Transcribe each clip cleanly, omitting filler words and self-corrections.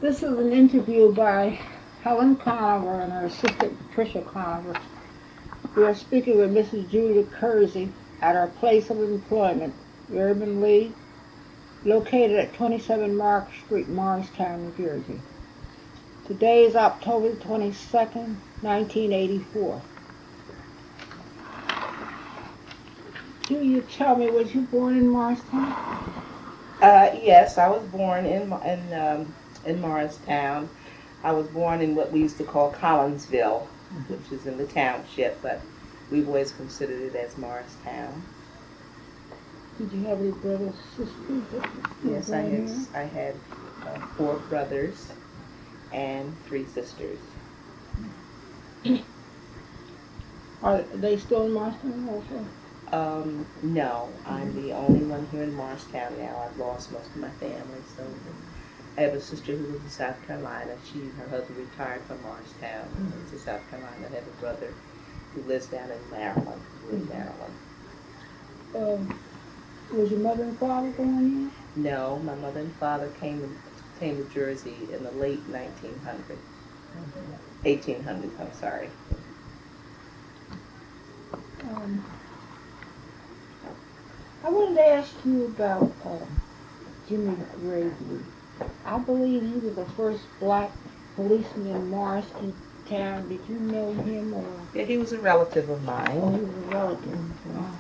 This is an interview by Helen Conover and her assistant Patricia Conover. We are speaking with Mrs. Julia Kersey at our place of employment, Urban League, located at 27 Mark Street, Morristown, New Jersey. Today is October 22nd, 1984. Julia, tell me, was you born in Morristown? Yes, I was born in Morristown. I was born in what we used to call Collinsville, which is in the township, but we've always considered it as Morristown. Did you have any brothers, sisters? Yes, I had four brothers and three sisters. Are they still in Morristown also? No, I'm the only one here in Morristown now. I've lost most of my family, so I have a sister who lives in South Carolina. Her husband retired from Morristown, to South Carolina. I have a brother who lives down in Maryland, Was your mother and father born No, my mother and father came to Jersey in the late 1800s, I'm sorry. here? I wanted to ask you about Jimmy Gravely. I believe he was the first black policeman in Morristown. Did you know him or? Yeah, he was a relative of Oh, mine. he was a relative.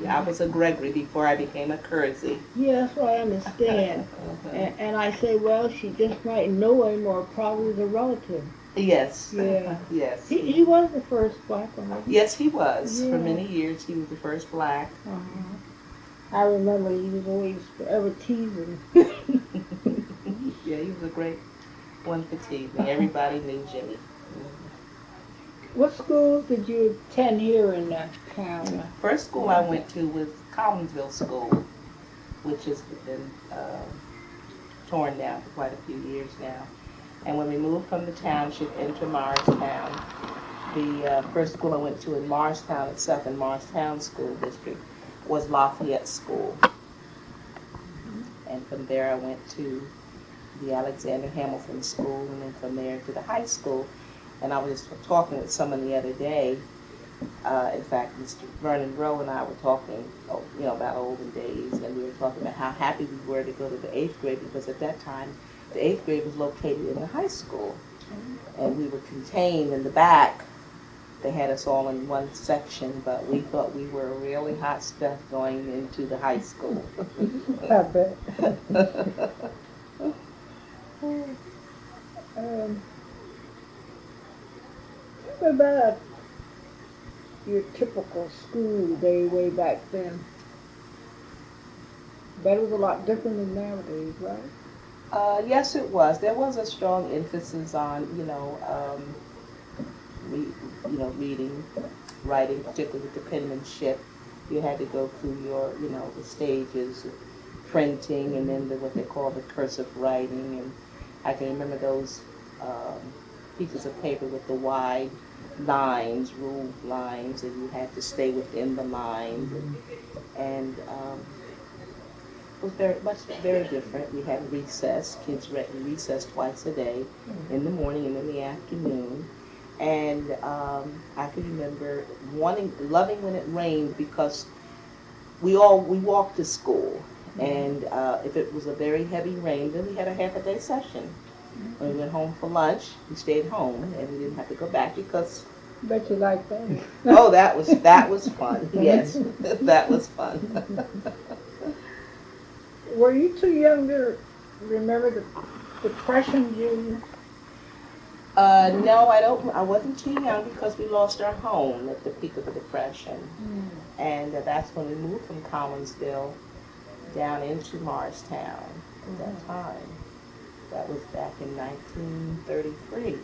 Yeah, I was a Gregory before I became a Kersey. Yeah, that's what I understand. And I say, well, she just might know him or probably was a relative. Yes. Yeah. Yes. He was the first black one, wasn't he? Yes, he was. Yeah. For many years, he was the first black. Uh-huh. I remember he was always forever teasing. Yeah, he was a great one for teasing. Everybody knew Jimmy. What schools did you attend here in that town? First school I went to was Collinsville School, which has been torn down for quite a few years now. And when we moved from the township into Morristown, the first school I went to in Morristown itself, in Morristown School District, was Lafayette School. And from there I went to the Alexander Hamilton School, and then from there to the high school. And I was just talking with someone the other day. In fact, Mr. Vernon Rowe and I were talking, about olden days, and we were talking about how happy we were to go to the 8th grade, because at that time, the 8th grade was located in the high school, and we were contained in the back. They had us all in one section, but we thought we were really hot stuff going into the high school. I bet. What about your typical school day way back then? But it was a lot different than nowadays, right? Yes, it was. There was a strong emphasis on, reading, writing, particularly with the penmanship. You had to go through your, the stages of printing, and then what they call the cursive writing. And I can remember those pieces of paper with the wide lines, ruled lines, and you had to stay within the lines. And it was very different. We had recess. Kids read recess twice a day, in the morning and in the afternoon. And I can remember loving when it rained, because we walked to school, and if it was a very heavy rain, then we had a half a day session. When we went home for lunch, we stayed home, and we didn't have to go back because. Bet you like that. Oh, that was fun. Yes, that was fun. Were you too young to remember the Depression, Julia? No, I don't. I wasn't too young, because we lost our home at the peak of the Depression, and that's when we moved from Collinsville down into Morristown at that time. That was back in 1933.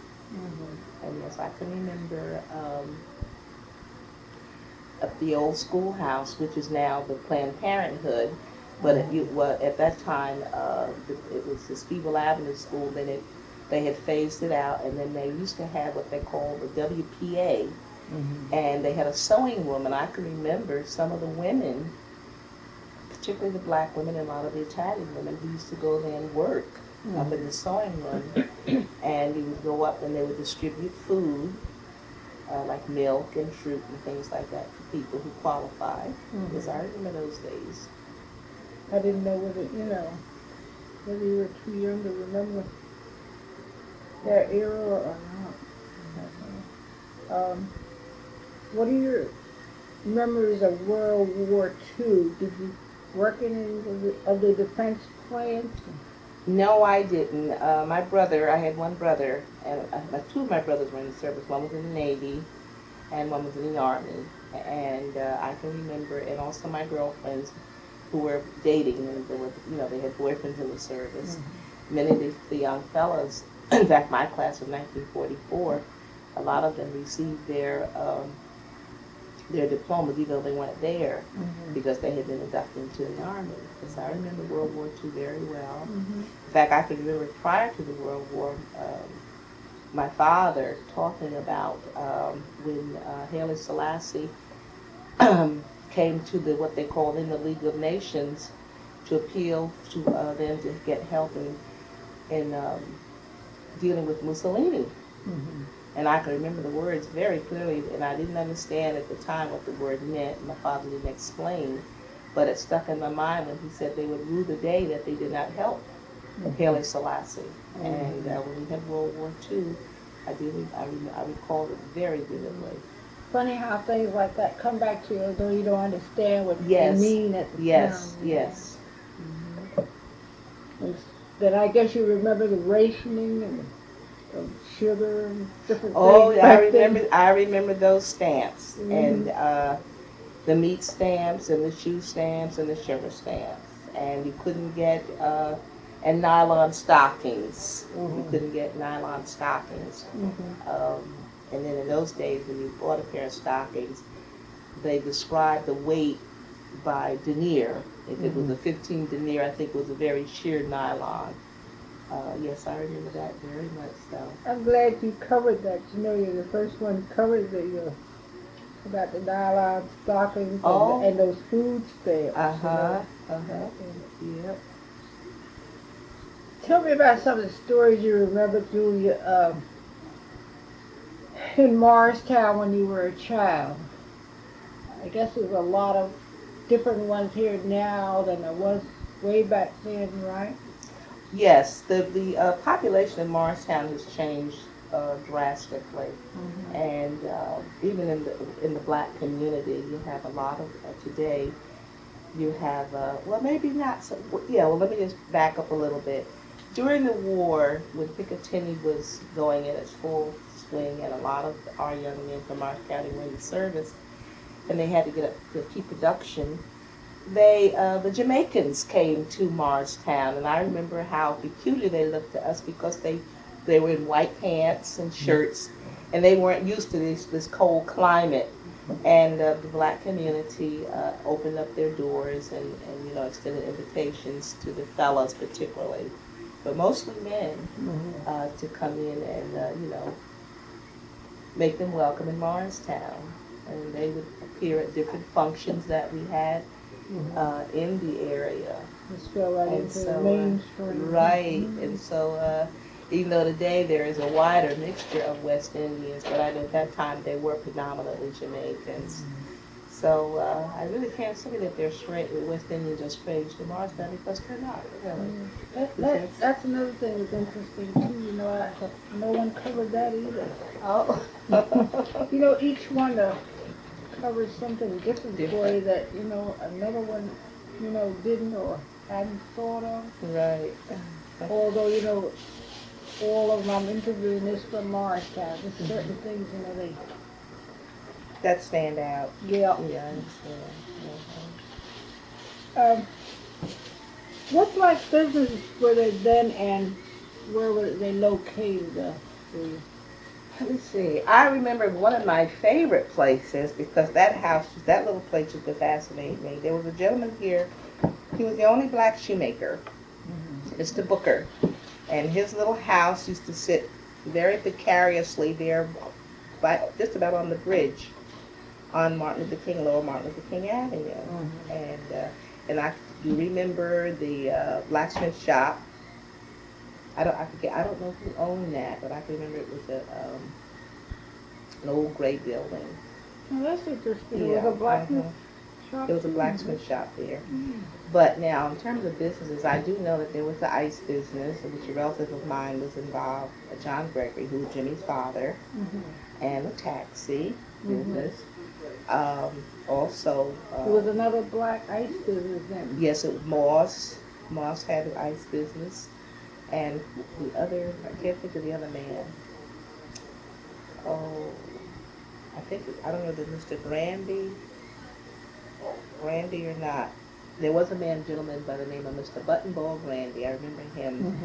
And yes, I can remember at the old schoolhouse, which is now the Planned Parenthood, but at that time it was the Speeble Avenue School. Then they had phased it out, and then they used to have what they called the WPA, and they had a sewing room, and I can remember some of the women, particularly the black women and a lot of the Italian women, who used to go there and work up in the sewing room. and you would go up and they would distribute food, like milk and fruit and things like that to people who qualify. Because I remember those days. I didn't know whether you were too young to remember that era or not. What are your memories of World War II? Did you work in any of the defense plans? No, I didn't. My brother, I had one brother, and two of my brothers were in the service. One was in the Navy, and one was in the Army. And I can remember, and also my girlfriends who were dating, and they had boyfriends in the service. Many of the young fellows, in fact, my class of 1944, a lot of them received their diplomas, even though they weren't there, because they had been inducted into the Army. Because I remember World War II very well. In fact, I can remember prior to the World War, my father talking about when Haile Selassie came to what they called in the League of Nations to appeal to them to get help in dealing with Mussolini. And I can remember the words very clearly, and I didn't understand at the time what the word meant. My father didn't explain, but it stuck in my mind when he said they would rue the day that they did not help Haile Selassie. And when we had World War II, I recall it very vividly. Funny how things like that come back to you, although you don't understand what they mean at the time. Yes. Then I guess you remember the rationing and sugar and different things. Oh, yeah, I remember those stamps and the meat stamps and the shoe stamps and the sugar stamps. And you couldn't get and nylon stockings. You couldn't get nylon stockings. And then in those days, when you bought a pair of stockings, they described the weight by denier. If it was a 15 denier, I think it was a very sheer nylon. Yes, I remember that very much so. I'm glad you covered that. You're the first one covered about the nylon stockings and those food stamps. Yep. Tell me about some of the stories you remember through in Morristown when you were a child. I guess there's a lot of different ones here now than there was way back then, right? Yes, the population in Morristown has changed drastically, and even in the black community, you have a lot of today. You have well, maybe not so. Yeah, well, let me just back up a little bit. During the war, when Picatinny was going in its full swing, and a lot of our young men from our county were in the service, and they had to get up to keep production. The Jamaicans came to Morristown, and I remember how peculiar they looked to us because they were in white pants and shirts, and they weren't used to this cold climate. And the black community opened up their doors and extended invitations to the fellas particularly, but mostly men, to come in and make them welcome in Morristown. And they would appear at different functions that we had in the area. Just fell right into the mainstream. Right, and so even though today there is a wider mixture of West Indians, but at that time they were predominantly Jamaicans. So I really can't say that West Indians are strange to Morristown because they're not, really. That's another thing that's interesting too. No one covered that either. Oh. Each one covers something different for you that another one didn't or hadn't thought of. Right. Although all of them I'm interviewing is from Morristown. There's certain things they that stand out. Yeah. Yeah, I understand. What black businesses were there then, and where were they located for you? Let me see. I remember one of my favorite places because that little place used to fascinate me. There was a gentleman here. He was the only black shoemaker, Mr. Booker. And his little house used to sit very precariously there, just about on the bridge on Lower Martin Luther King Avenue. And I do remember the blacksmith shop. I don't know who owned that, but I can remember it was an old gray building. Oh, that's interesting. It Yeah, was a blacksmith shop. There was a blacksmith shop there. But now, in terms of businesses, I do know that there was the ice business, which a relative of mine was involved, John Gregory, who was Jimmy's father, and the taxi business. Also, There was another black ice business then. yes, it was Moss. Moss had an ice business, and the other, I can't think of the other man. Oh, I don't know if it was Mr. Grandy or not. There was a gentleman by the name of Mr. Buttonball Grandy. I remember him.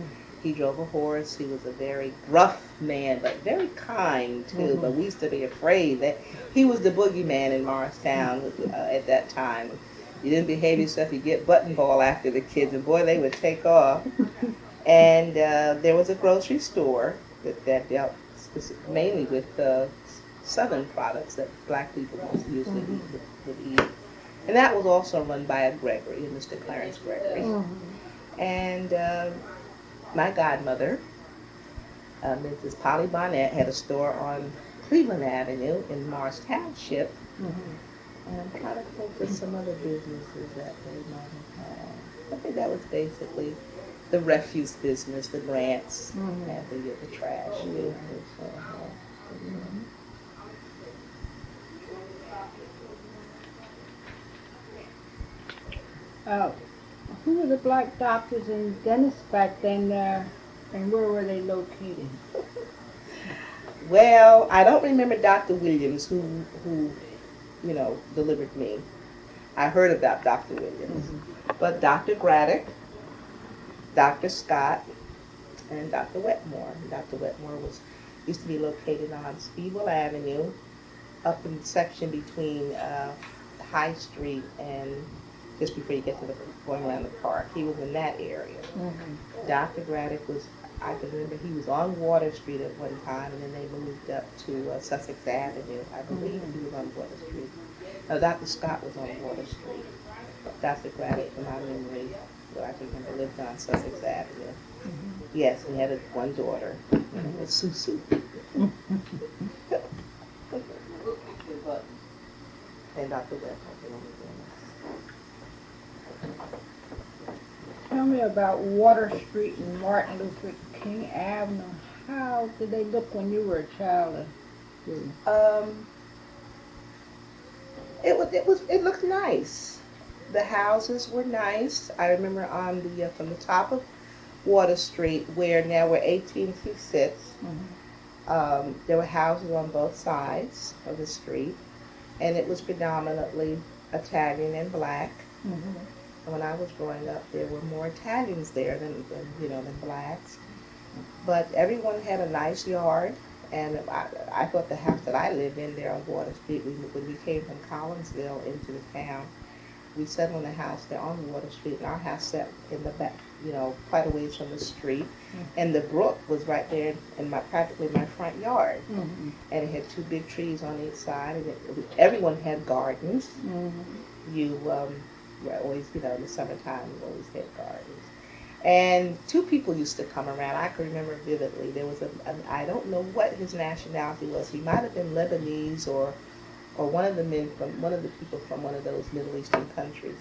He drove a horse. He was a very gruff man, but very kind too. But we used to be afraid that he was the boogeyman in Morristown at that time. You didn't behave yourself, you get Buttonball after the kids, and boy, they would take off. And there was a grocery store that dealt mainly with Southern products that black people usually would eat. And that was also run by a Gregory, Mr. Clarence Gregory. And my godmother, Mrs. Polly Bonnet, had a store on Cleveland Avenue in Morris Township. And I'm trying to think of some other businesses that they might have had. I think that was basically the refuse business, the grants, and the trash business. Who were the black doctors and dentists back then, and where were they located? Well, I don't remember Dr. Williams, who delivered me. I heard about Dr. Williams. But Dr. Braddock, Dr. Scott, and Dr. Wetmore. Dr. Wetmore used to be located on Speedwell Avenue, up in the section between High Street and just before you get to going around the park. He was in that area. Dr. Braddock I can remember he was on Water Street at one time, and then they moved up to Sussex Avenue. I believe he was on Water Street. No, Dr. Scott was on Water Street. Dr. Braddock, from my memory, what I can remember, lived on Sussex Avenue. Yes, he had one daughter, and it was Susu. And Dr. Webb. Tell me about Water Street and Martin Luther King Avenue. How did they look when you were a child? It looked nice. The houses were nice. I remember from the top of Water Street, where now we're 18th sits, there were houses on both sides of the street, and it was predominantly Italian and black. And when I was growing up, there were more Italians there than blacks. But everyone had a nice yard, and I thought the house that I lived in there on Water Street, when we came from Collinsville into the town, we settled in a house there on Water Street, and our house sat in the back, quite a ways from the street. And the brook was right there in practically my front yard. And it had two big trees on each side, and everyone had gardens. You were always, in the summertime, you always had gardens. And two people used to come around. I can remember vividly. There was I don't know what his nationality was. He might have been Lebanese or one of the people from one of those Middle Eastern countries.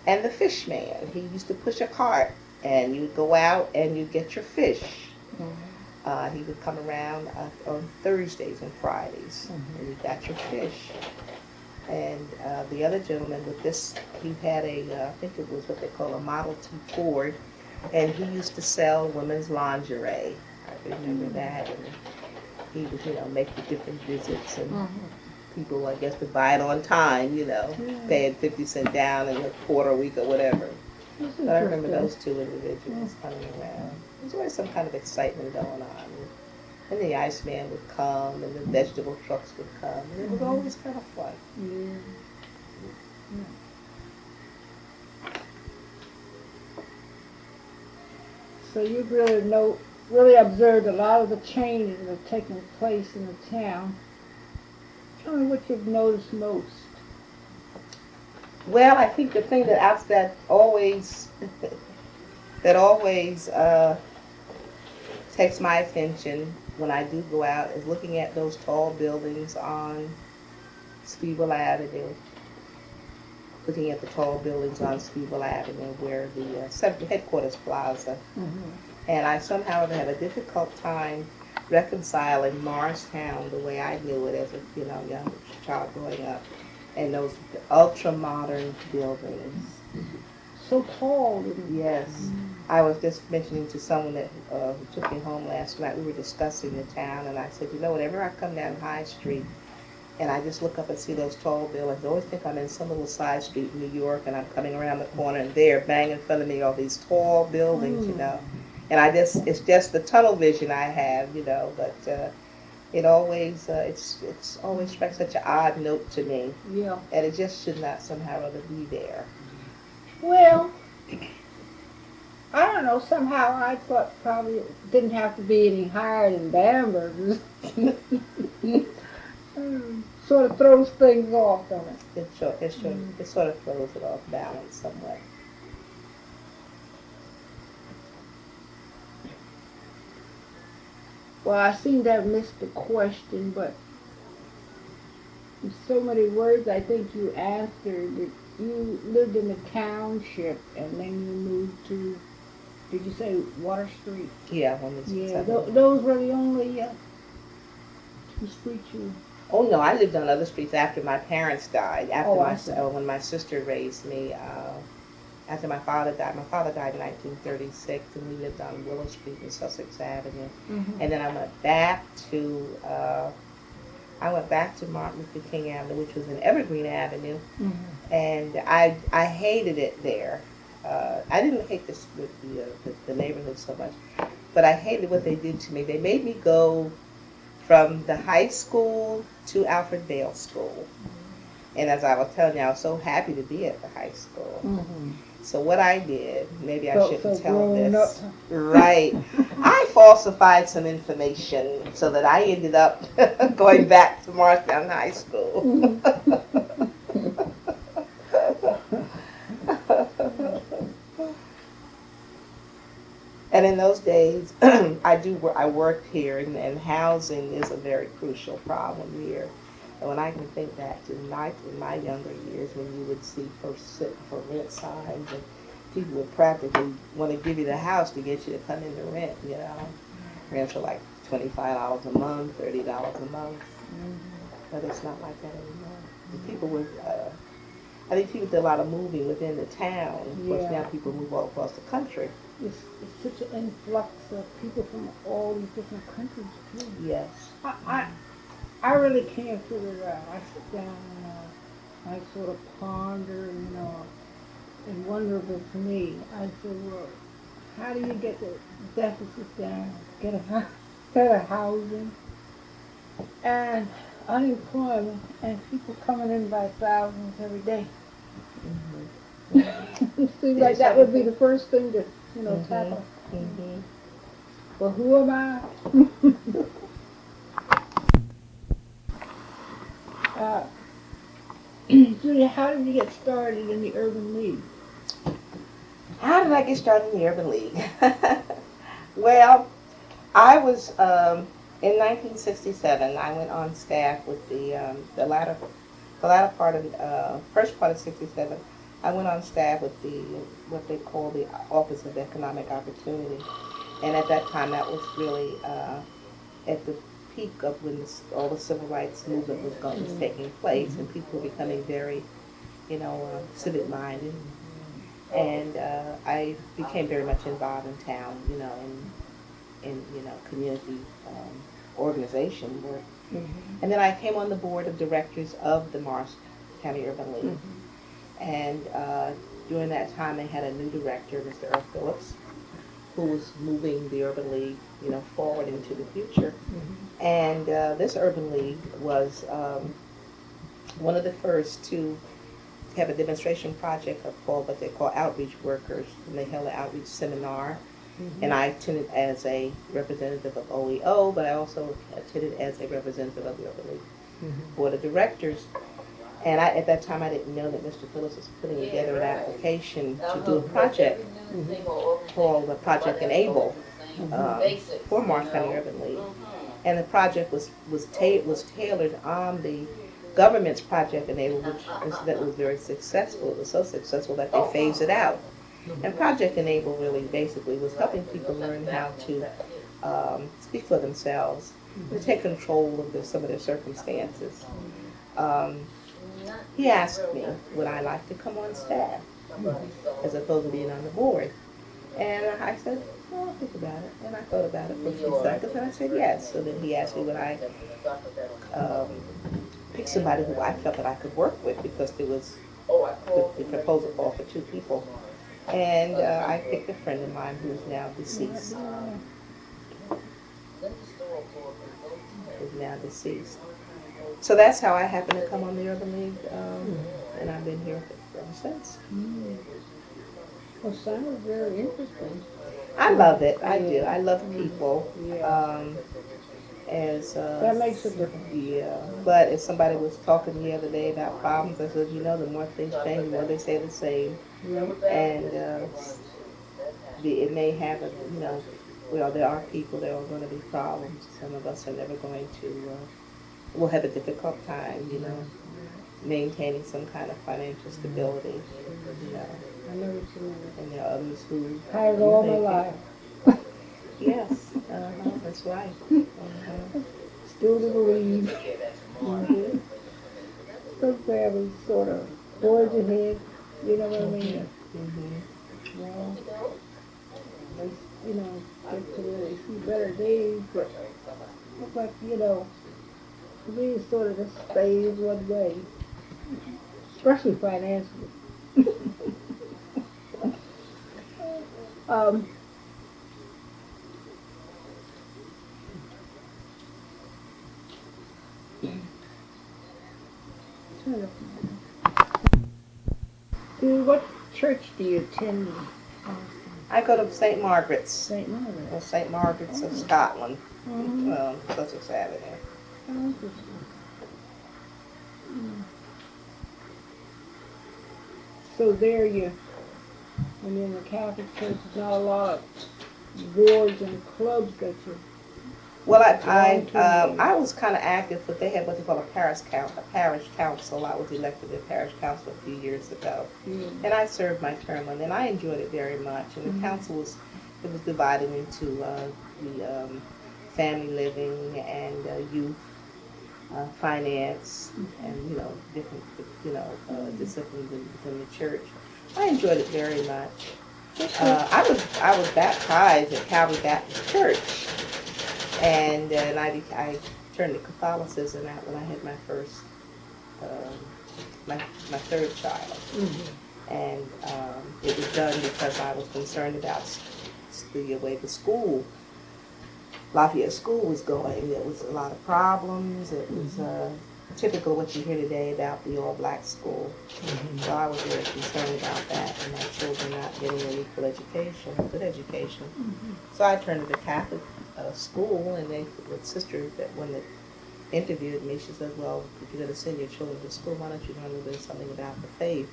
And the fish man, he used to push a cart, and you'd go out and you'd get your fish. He would come around on Thursdays and Fridays, and you got your fish. And the other gentleman with this, he had I think it was what they call a Model T Ford, and he used to sell women's lingerie. I remember that. And he would, make the different visits, and people, I guess, would buy it on time, paying 50 cents down and a quarter a week or whatever. But I remember those two individuals coming around. There's always some kind of excitement going on. And the Iceman would come, and the vegetable trucks would come, and it was always kind of fun. So you've really observed a lot of the changes that have taken place in the town. Tell me what you've noticed most. Well, I think the thing that always takes my attention when I do go out is looking at those tall buildings on Speedwell Avenue, looking at the tall buildings on Speedwell Avenue where the Central Headquarters Plaza. Mm-hmm. And I somehow have a difficult time reconciling Morristown the way I knew it as a young child growing up, and those ultra modern buildings. So tall. Yes. I was just mentioning to someone that who took me home last night, we were discussing the town, and I said, whenever I come down High Street and I just look up and see those tall buildings, I always think I'm in some little side street in New York and I'm coming around the corner and there, bang in front of me, all these tall buildings, And it's just the tunnel vision I have, but it always, it's always strikes such an odd note to me. Yeah. And it just should not somehow or other be there. Well, I don't know, somehow I thought probably it didn't have to be any higher than Bamberg. Sort of throws things off, don't it? It sort of throws it off balance somewhat. Well, I seem to have missed the question, but in so many words I think you answered that you lived in the township and then you moved to, did you say Water Street? Yeah, those were the only two streets you... Oh no, I lived on other streets after my parents died. When my sister raised me, after my father died. My father died in 1936, and we lived on Willow Street and Sussex Avenue. Mm-hmm. And then I went back to Martin Luther King Avenue, which was in Evergreen Avenue, mm-hmm. and I hated it there. I didn't hate the neighborhood so much, but I hated what they did to me. They made me go from the high school to Alfred Bale School. Mm-hmm. And as I was telling you, I was so happy to be at the high school. Mm-hmm. So what I did, maybe I shouldn't tell this. Right. I falsified some information so that I ended up going back to Morristown High School. And in those days, I worked here, and housing is a very crucial problem here. And when I can think back to in my younger years, when you would see for rent signs, and people would practically want to give you the house to get you to come in to rent, Rents were like $25 a month, $30 a month. Mm-hmm. But it's not like that anymore. The people were, I think people did a lot of moving within the town. Of course, now people move all across the country. It's such an influx of people from all these different countries, too. Yes. I really can't figure it out. I sit down and I sort of ponder, and wonder if it's me. I say, well, how do you get the deficit down? Get better housing and unemployment and people coming in by thousands every day. Mm-hmm. It seems like that would be the first thing to, mm-hmm. tackle. Mm-hmm. Well, who am I? Judy, how did you get started in the Urban League? How did I get started in the Urban League? Well, I was, in 1967, I went on staff with the latter part of, first part of 67, I went on staff with what they call the Office of Economic Opportunity. And at that time, that was really at the peak of when all the civil rights movement was taking place, and people were becoming very, civic-minded. And I became very much involved in town, in community organization work. Mm-hmm. And then I came on the board of directors of the Morris County Urban League. Mm-hmm. And during that time, they had a new director, Mr. Earl Phillips, who was moving the Urban League, forward into the future. Mm-hmm. And this Urban League was one of the first to have a demonstration project called what they call outreach workers, and they held an outreach seminar. Mm-hmm. And I attended as a representative of OEO, but I also attended as a representative of the Urban League Board of Directors. And at that time, I didn't know that Mr. Phillips was putting together an application to do a project called Project Enable. for Morristown Urban League. And the project was tailored on the government's Project Enable, that was very successful. It was so successful that they phased it out. And Project Enable really basically was helping people learn how to speak for themselves, to take control of some of their circumstances. He asked me, would I like to come on staff as opposed to being on the board? And I said, well, I'll think about it. And I thought about it for a few seconds, and I said yes. So then he asked me would I pick somebody who I felt that I could work with, because there was the proposal called for 2 people. And I picked a friend of mine who is now deceased. So that's how I happened to come on the Urban League, and I've been here ever since. Well, sounds very interesting. I love it. I do. I love people. That makes a difference. Yeah. But if somebody was talking the other day about problems, I said, the more things change, the more they say the same. And it may have there are people, there are going to be problems. Some of us are never going to, will have a difficult time, maintaining some kind of financial stability. I know what you mean. And there are others who had it all my life. Yes, that's right. Still to believe. Some families sort of forge ahead, you know what I mean? Well, they, get to really see better days, but it's like, for me it's sort of just stays one way, especially financially. What church do you attend? I go to St. Margaret's. St. Margaret's. St. Margaret's of Scotland, Sussex Avenue. Oh, interesting. So there when you're in the Catholic Church, there's not a lot of boards and clubs that you. Well, I was kind of active, but they had what they call a parish council. I was elected to parish council a few years ago, and I served my term, and I enjoyed it very much. And the council was divided into the family living and youth, finance, and different disciplines within the church. I enjoyed it very much. I was baptized at Calvary Baptist Church. And then I turned to Catholicism out when I had my first, my 3rd child. And it was done because I was concerned about the way the school, Lafayette School, was going. There was a lot of problems. It was typical of what you hear today about the all-black school. So I was very concerned about that and my children not getting an equal education, a good education. So I turned to the Catholic school, and the sister when they interviewed me, she said, well, if you're going to send your children to school, why don't you learn a little bit something about the faith?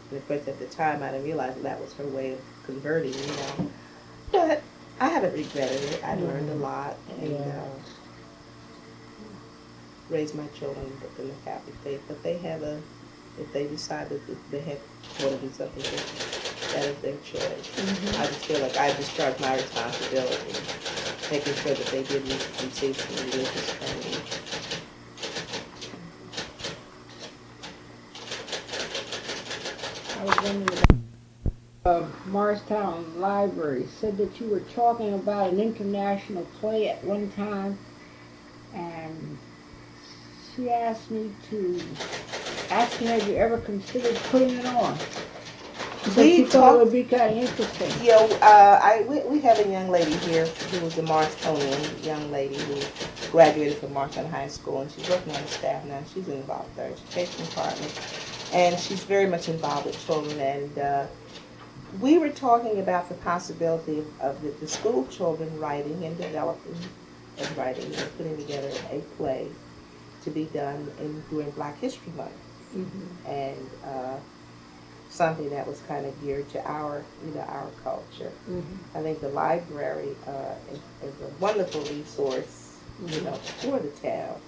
And of course, at the time, I didn't realize that was her way of converting, But I haven't regretted it. I learned a lot, and raised my children in the Catholic faith. But they have if they decide that they want to do something different, that is their choice. I just feel like I discharged my responsibility, making sure that they did receive some religious training. I was wondering about Morristown Library. Said that you were talking about an international play at one time, and she asked me to ask me, have you ever considered putting it on? She thought it would be kind of interesting. We have a young lady here who was a Morristonian young lady who graduated from Morristown High School, and she's working on the staff now. She's involved with our education department, and she's very much involved with children. And we were talking about the possibility of the school children writing and developing and writing and putting together a play to be done during Black History Month. And something that was kind of geared to our, our culture. I think the library is a wonderful resource, for the town.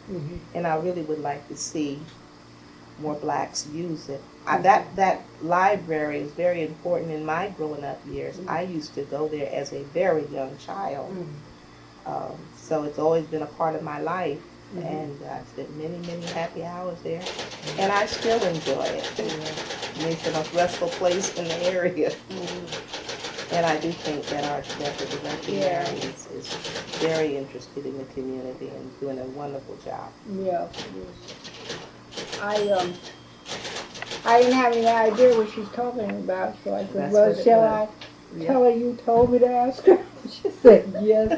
And I really would like to see more blacks use it. That library is very important in my growing up years. I used to go there as a very young child. So it's always been a part of my life. And I've spent many, many happy hours there. And I still enjoy it. It's the most restful place in the area. And I do think that our director is very interested in the community and doing a wonderful job. Yeah. I didn't have any idea what she's talking about, so I said, well, shall I tell her you told me to ask her? She said yes.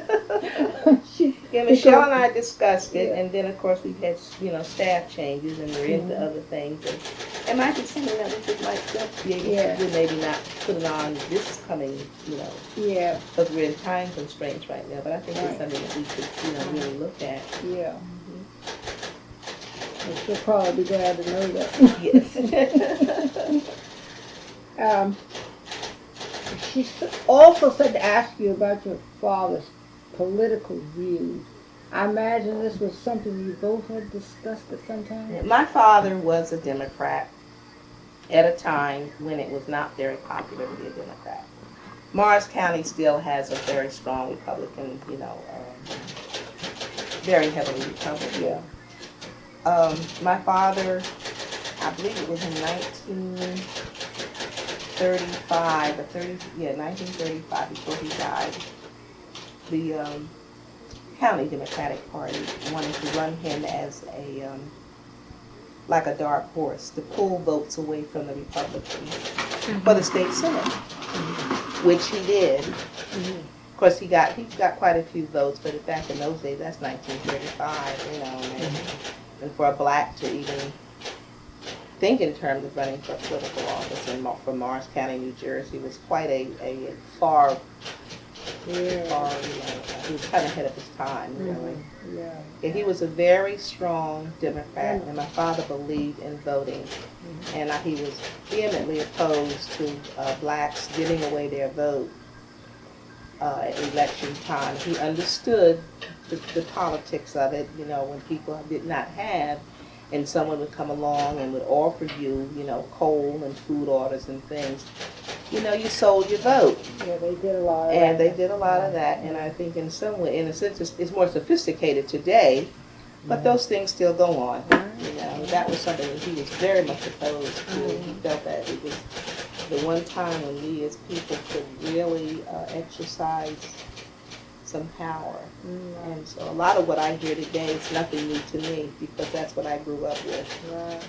Michelle and I discussed it, and then of course we've had staff changes, and we're into other things, and might be something that we just might be able to do. Maybe not put it on this coming, because we're in time constraints right now. But I think it's something that we could really look at. Yeah. She'll probably be glad to know that. Yes. She also said to ask you about your father's political views. I imagine this was something you both had discussed at some time. My father was a Democrat at a time when it was not very popular to be a Democrat. Morris County still has a very strong Republican, very heavily Republican. Yeah. My father, I believe it was in 1935, before he died, the County Democratic Party wanted to run him as like a dark horse to pull votes away from the Republicans for the state Senate, which he did. Of course, he got quite a few votes, but back in those days, that's 1935, and for a black to even think in terms of running for political office from Morris County, New Jersey, was quite a far, he was kind of ahead of his time, really. And he was a very strong Democrat, and my father believed in voting, and he was vehemently opposed to blacks giving away their vote at election time. He understood the politics of it, when people did not have, and someone would come along and would offer you, coal and food orders and things. You sold your vote. Yeah, they did a lot of that. And that. they did a lot of that, and I think in some way, in a sense, it's more sophisticated today, but those things still go on. That was something that he was very much opposed to. He felt that it was the one time when we as people could really exercise some power. And so a lot of what I hear today is nothing new to me, because that's what I grew up with. Right.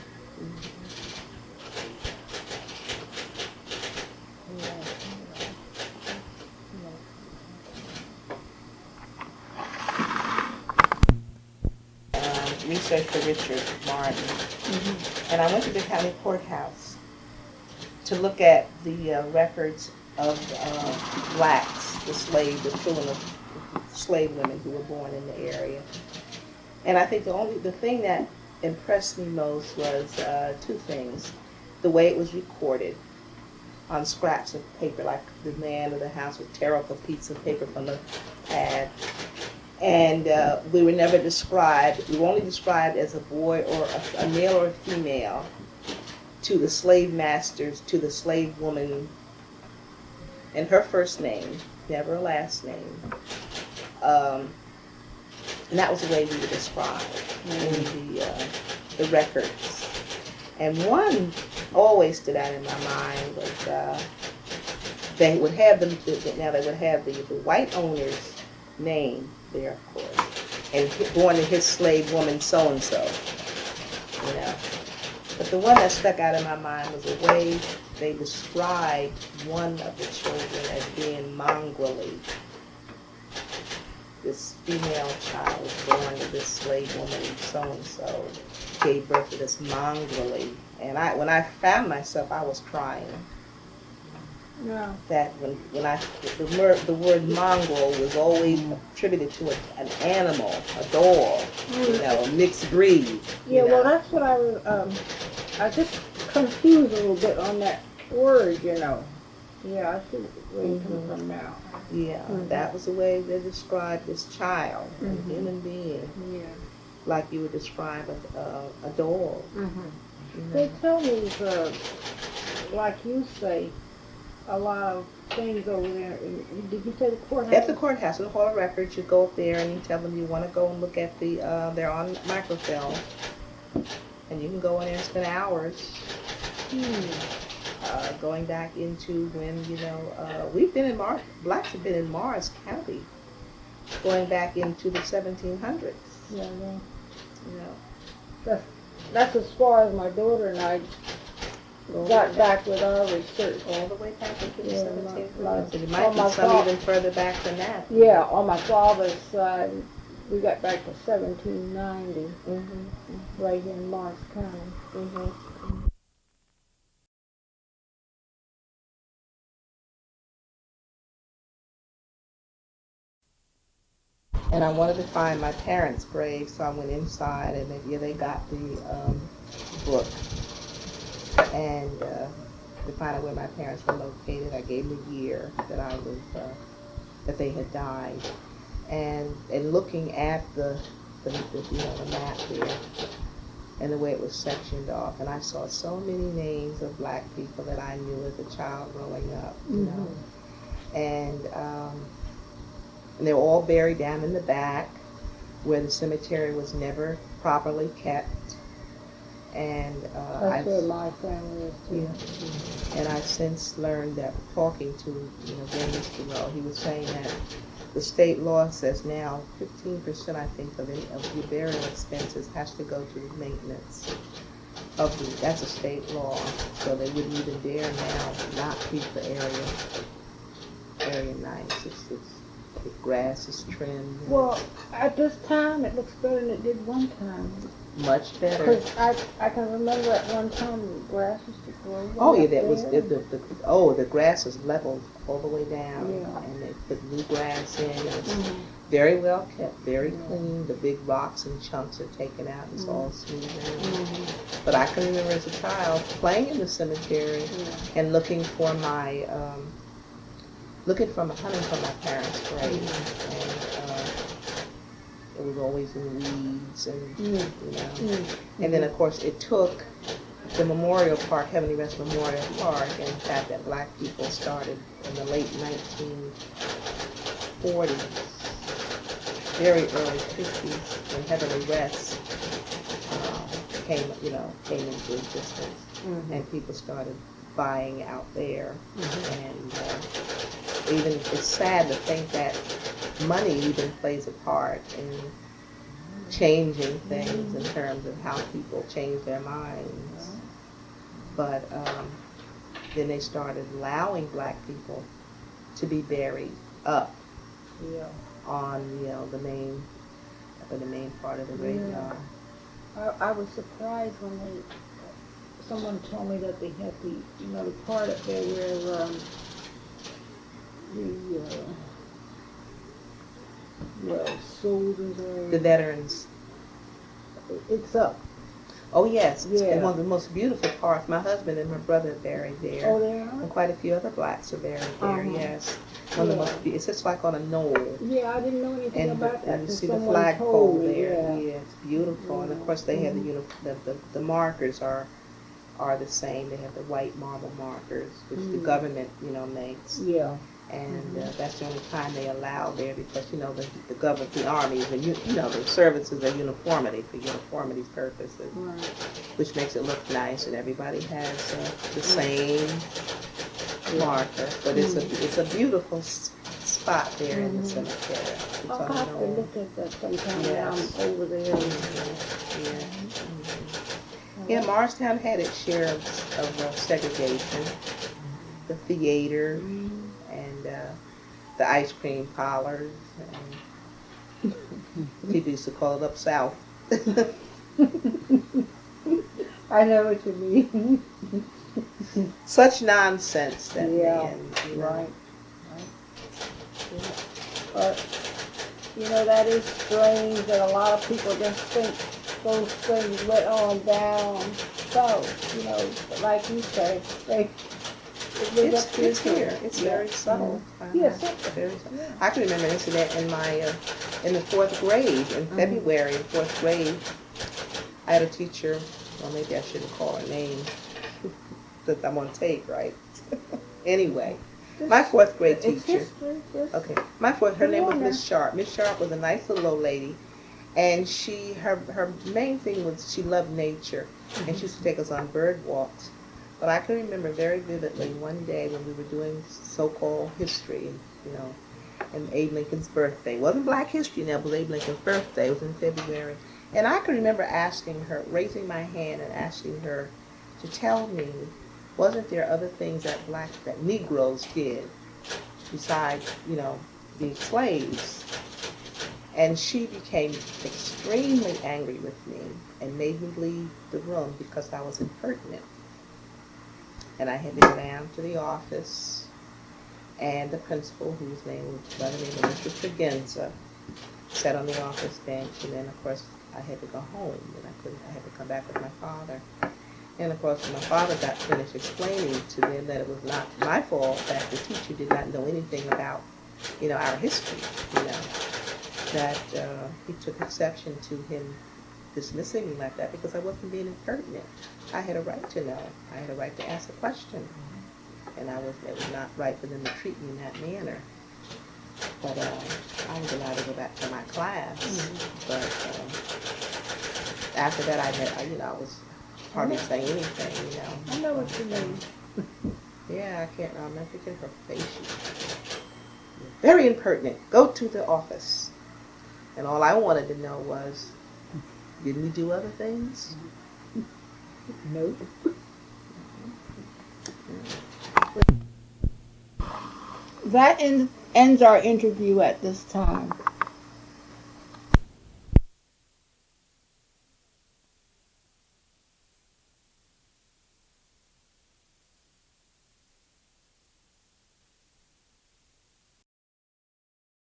Research for Richard Martin. And I went to the county courthouse to look at the records of blacks, the children of slave women who were born in the area. And I think the thing that impressed me most was two things. The way it was recorded on scraps of paper, like the man of the house would tear up a piece of paper from the pad. And we were never described. We were only described as a boy or a male or a female to the slave masters, to the slave woman, and her first name, never a last name. And that was the way we were described in the records. And one always stood out in my mind was they would have the white owner's name there, of course, and born to his slave woman so-and-so, But the one that stuck out in my mind was the way they described one of the children as being mongrelly. This female child was born to this slave woman so-and-so, gave birth to this mongrelly. And when I found myself, I was crying. Yeah. That the word mongrel was always attributed to an animal, a dog, a mixed breed. Yeah, well, that's what I was just confused a little bit on that word, you know. Yeah, I see where you're coming Mhm. from now. Yeah, that was the way they described this child, a Mhm. human being, Yeah. like you would describe a dog. Mhm. You know. They tell me, like you say, a lot of things over there. Did you say the courthouse? At the courthouse, in the Hall of Records, you go up there and you tell them you want to go and look at the, they're on microfilm, and you can go in there and spend hours going back into when, we've been in blacks have been in Morris County, going back into the 1700s, Yeah, yeah. you know. That's as far as my daughter and I got back with our research. All the way back into the Yeah, 1700s. And it might on be my some fa- even further back than that. Yeah, on my father's side, we got back to 1790, right here in Morris County. And I wanted to find my parents' grave, so I went inside, and they got the book. And to find out where my parents were located, I gave them the year that that they had died. And looking at the map there, and the way it was sectioned off, and I saw so many names of black people that I knew as a child growing up, you know. And they were all buried down in the back where the cemetery was never properly kept. And That's where my family is too. yeah. And I've since learned that talking to again Mr. Rowe, he was saying that the state law says now 15% I think of your burial expenses has to go to the maintenance of that's a state law, so they wouldn't even dare now not keep the area nice. The grass is trimmed. Well, at this time, it looks better than it did one time. Much better. Because I can remember at one time the grass used to grow. Oh yeah, that was the grass was leveled all the way down, Yeah. and they put new grass in. It was very well kept, very clean. The big rocks and chunks are taken out. It's all smooth. But I can remember as a child playing in the cemetery and looking for my hunting for my parents' grave, and it was always in weeds, and and then of course it took the Memorial Park, Heavenly Rest Memorial Park, and the fact that black people started in the late 1940s, very early 50s, when Heavenly Rest came into existence, and people started buying out there, and even it's sad to think that money even plays a part in changing things in terms of how people change their minds. But then they started allowing black people to be buried up on the main part of the graveyard. I was surprised when someone told me that they had the part up there where soldiers are. The veterans. It's up. Oh yes, it's Yeah. one of the most beautiful parts. My husband and my brother are buried there. Oh, they are? And quite a few other blacks are buried there. Yes, one of the most. It's just like on a knoll. Yeah, I didn't know anything about that. And you see the Someone flagpole told me, there. Yeah, it's beautiful. And of course they have the markers are the same. They have the white marble markers, which the government makes. Yeah. And that's the only time they allow there, because the government, the armies, and the services are uniformity for uniformity purposes, which makes it look nice, and everybody has the same marker. But it's a beautiful spot there in the cemetery. It's I'll have to look at that sometime when I'm over there. Yeah, Morristown had its share of segregation. The theater. And the ice cream parlors, and people used to call it up south. I know what you mean. Such nonsense that Right. But that is strange that a lot of people just think those things went on down south. Like you say, It was up to It's too. here. It's Yeah. very subtle. Yes. Very subtle. Yeah. I can remember an incident in my in the fourth grade in February in fourth grade. I had a teacher. Well, maybe I shouldn't call her name because I'm on tape, right? Anyway, my fourth grade It's teacher. history. Just Okay, her name was Come on Miss Sharp. Miss Sharp was a nice little old lady, and her main thing was she loved nature, and she used to take us on bird walks. But I can remember very vividly one day when we were doing so-called history, you know, and Abe Lincoln's birthday. It wasn't Black History now, it was Abe Lincoln's birthday. It was in February. And I can remember asking her, raising my hand and asking her to tell me, wasn't there other things that Negroes did besides, you know, being slaves? And she became extremely angry with me and made me leave the room because I was impertinent. And I had to go down to the office, and the principal, whose name was by the name of Mr. Tregenza, sat on the office bench, and then of course I had to go home, and I had to come back with my father. And of course, when my father got finished explaining to them that it was not my fault, that the teacher did not know anything about, you know, our history, you know, that he took exception to him dismissing me like that because I wasn't being impertinent. I had a right to know. I had a right to ask a question. And it was not right for them to treat me in that manner. But I was allowed to go back to my class. But after that, I was hardly saying anything, you know. I know what you mean. Yeah, I can't. I'm not thinking her face. Very impertinent. Go to the office. And all I wanted to know was, didn't we do other things? Nope. That ends our interview at this time.